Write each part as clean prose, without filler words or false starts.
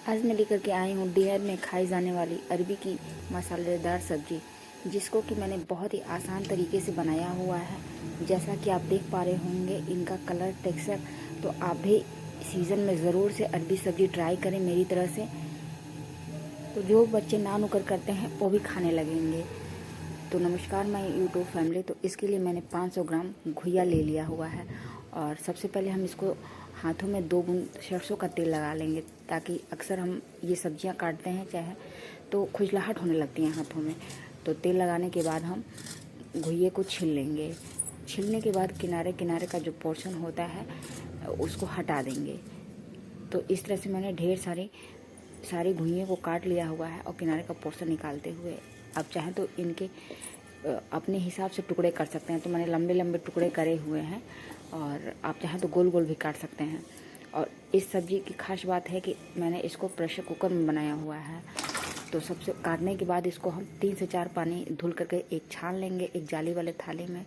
आज मैं लेकर के आई हूँ डिनर में खाई जाने वाली अरबी की मसालेदार सब्जी, जिसको कि मैंने बहुत ही आसान तरीके से बनाया हुआ है। जैसा कि आप देख पा रहे होंगे इनका कलर, टेक्सचर, तो आप भी सीज़न में ज़रूर से अरबी सब्जी ट्राई करें मेरी तरह से। तो जो बच्चे ना नुकर करते हैं वो भी खाने लगेंगे। तो नमस्कार माय यूट्यूब फैमिली। तो इसके लिए मैंने 500 ग्राम घुइया ले लिया हुआ है और सबसे पहले हम इसको हाथों में 2 बूंद सरसों का तेल लगा लेंगे, ताकि अक्सर हम ये सब्जियां काटते हैं चाहे तो खुजलाहट होने लगती है हाथों में। तो तेल लगाने के बाद हम घुइये को छील लेंगे। छीलने के बाद किनारे किनारे का जो पोर्शन होता है उसको हटा देंगे। तो इस तरह से मैंने ढेर सारी घुइये को काट लिया हुआ है और किनारे का पोर्शन निकालते हुए आप चाहें तो इनके अपने हिसाब से टुकड़े कर सकते हैं। तो मैंने लंबे लंबे टुकड़े करे हुए हैं और आप चाहें तो गोल गोल भी काट सकते हैं। और इस सब्ज़ी की खास बात है कि मैंने इसको प्रेशर कुकर में बनाया हुआ है। तो सबसे काटने के बाद इसको हम 3 से 4 पानी धुल करके एक छान लेंगे एक जाली वाले थाली में।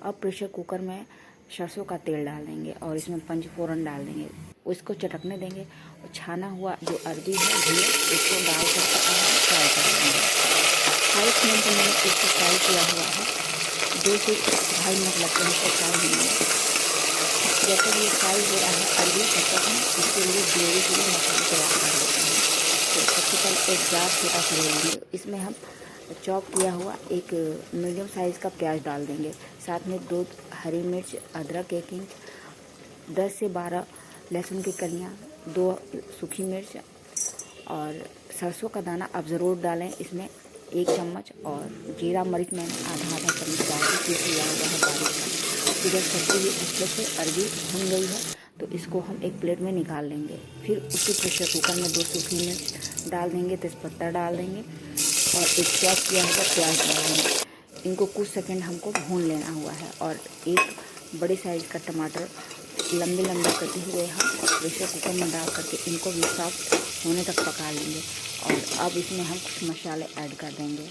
अब प्रेशर कुकर में सरसों का तेल डाल देंगे और इसमें पंचफोरन डाल देंगे, उसको चटकने देंगे और छाना हुआ जो अरबी है घिया इसको डाल करके फ्राई कर देंगे। हाई फ्लेम पर मैंने इसको फ्राई किया हुआ है, 2 से 2.5 मिनट लगते हैं इसको फ्राई होने में। जब तक ये फ्राई हो रहा है अरबी, तब तक हम इसके लिए ग्रेवी के लिए मसाले तैयार कर लेते हैं। तो सबसे पहले एक जार छोटा सा ले लेंगे, इसमें हम चॉप किया हुआ एक मीडियम साइज़ का प्याज डाल देंगे, साथ में 2 हरी मिर्च, अदरक 1 इंच, 10 से 12 लहसुन की कलियाँ, 2 सूखी मिर्च और सरसों का दाना आप ज़रूर डालें इसमें 1 चम्मच, और जीरा मरीच मैंने आधा चम्मच डाल के पीस लिया हुआ है बारीक। जब सब्जी भी अच्छे से अरबी भुन गई है तो इसको हम एक प्लेट में निकाल लेंगे। फिर उसी प्रेशर कुकर में 2 सूखी मिर्च डाल देंगे, तेज़पत्ता डाल देंगे और एक चॉप किया हुआ प्याज डाल देंगे। इनको कुछ सेकंड हमको भून लेना हुआ है और एक बड़े साइज़ का टमाटर लंबे लंबे कटे हुए हम प्रेशर कुकर में डाल करके इनको भी सॉफ्ट होने तक पका लेंगे। और अब इसमें हम कुछ मसाले ऐड कर देंगे।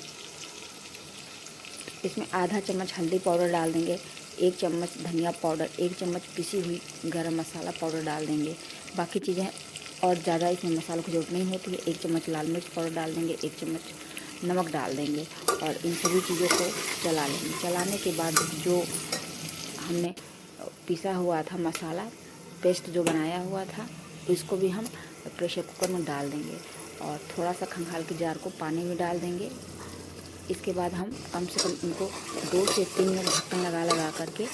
इसमें आधा चम्मच हल्दी पाउडर डाल देंगे, 1 चम्मच धनिया पाउडर, 1 चम्मच पिसी हुई गरम मसाला पाउडर डाल देंगे। बाकी चीज़ें और ज़्यादा इसमें मसालों की जरूरत नहीं होती है। 1 चम्मच लाल मिर्च पाउडर डाल देंगे, 1 चम्मच नमक डाल देंगे और इन सभी चीज़ों को चला लेंगे। चलाने के बाद जो हमने पिसा हुआ था मसाला पेस्ट जो बनाया हुआ था, इसको भी हम प्रेशर कुकर में डाल देंगे और थोड़ा सा खंगाल के जार को पानी में डाल देंगे। इसके बाद हम कम से कम इनको 2 से 3 मिनट ढक्कन लगा लगा करके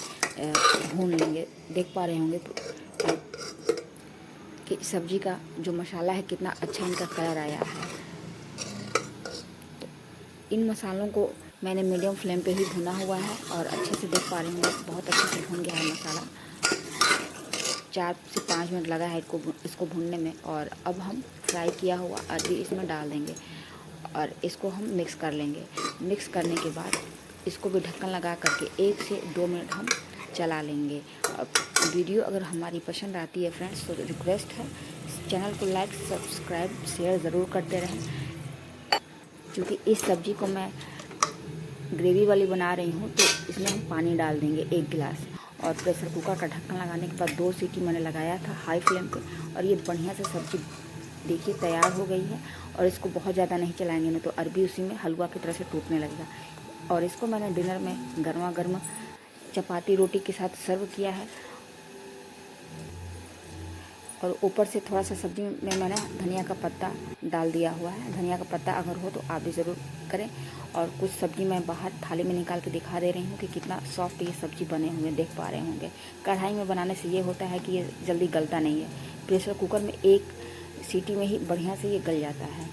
भून लेंगे। देख पा रहे होंगे कि सब्जी का जो मसाला है कितना अच्छा इनका कलर आया है। तो इन मसालों को मैंने मीडियम फ्लेम पे ही भुना हुआ है और अच्छे से देख पा रहे होंगे बहुत अच्छे से भुन गया है मसाला। 4 से 5 मिनट लगा है इसको भूनने में। और अब हम फ्राई किया हुआ अरबी इसमें डाल देंगे और इसको हम मिक्स कर लेंगे। मिक्स करने के बाद इसको भी ढक्कन लगा करके 1 से 2 मिनट हम चला लेंगे। अब वीडियो अगर हमारी पसंद आती है फ्रेंड्स तो रिक्वेस्ट है चैनल को लाइक, सब्सक्राइब, शेयर ज़रूर करते रहें, क्योंकि इस सब्ज़ी को मैं ग्रेवी वाली बना रही हूँ। तो इसमें हम पानी डाल देंगे 1 गिलास और प्रेशर कुकर का ढक्कन लगाने के बाद 2 सीटी मैंने लगाया था हाई फ्लेम पे और ये बढ़िया से सब्ज़ी देखिए तैयार हो गई है। और इसको बहुत ज़्यादा नहीं चलाएंगे, नहीं तो अरबी उसी में हलवा की तरह से टूटने लगेगा। और इसको मैंने डिनर में गर्मा गर्म चपाती रोटी के साथ सर्व किया है। और ऊपर से थोड़ा सा सब्ज़ी में मैंने धनिया का पत्ता डाल दिया हुआ है। धनिया का पत्ता अगर हो तो आप भी ज़रूर करें। और कुछ सब्ज़ी मैं बाहर थाली में निकाल के दिखा दे रही हूँ कि कितना सॉफ्ट ये सब्ज़ी बने हुए देख पा रहे होंगे। कढ़ाई में बनाने से ये होता है कि ये जल्दी गलता नहीं है। प्रेशर कुकर में 1 सीटी में ही बढ़िया से ये गल जाता है।